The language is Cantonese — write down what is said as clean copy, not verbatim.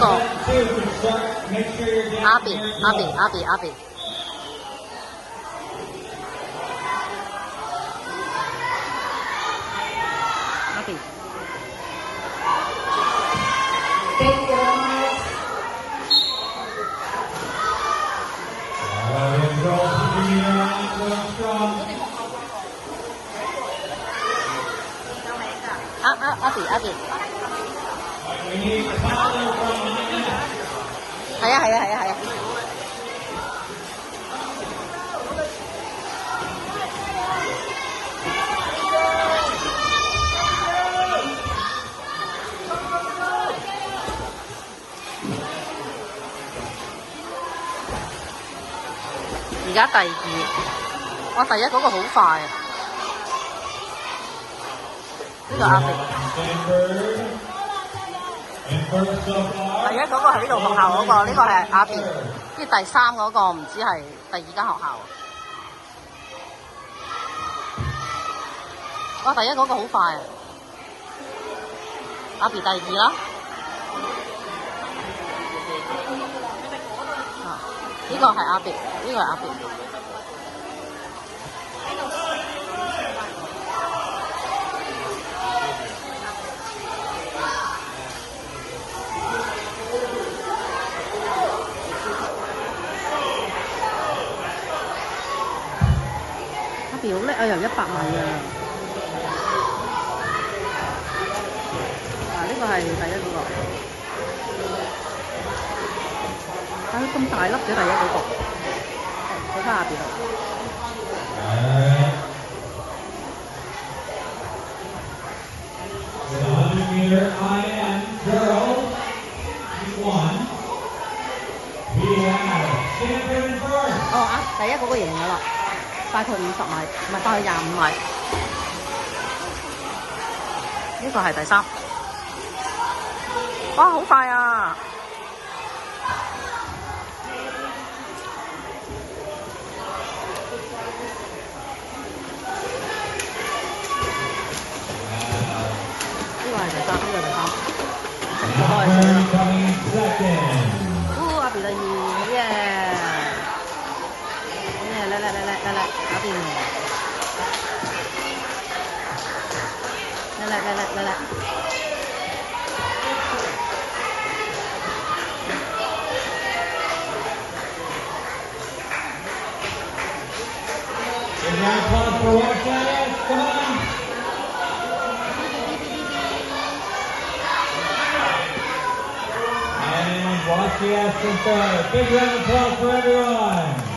個阿比。阿比。係啊。而家第二，哇！第一嗰個好快啊！呢個阿比。第一嗰個係呢度學校嗰個，呢個係阿比。跟住第三嗰個唔知係第二間學校。哇！第一嗰個好快啊！阿比第二啦。呢個係阿比，呢個係阿比。阿比好叻啊，游100米啊！呢個係第一嗰個。但佢咁大粒嘅第一嗰個，佢翻下邊度。哦啊！第一嗰個贏咗啦，快佢50米，唔係快佢25米。呢個係第三。哇！好快啊！呢個係第三。阿比第二，耶！叻，阿比，叻。Watch the Aston third. Big round of applause for everyone.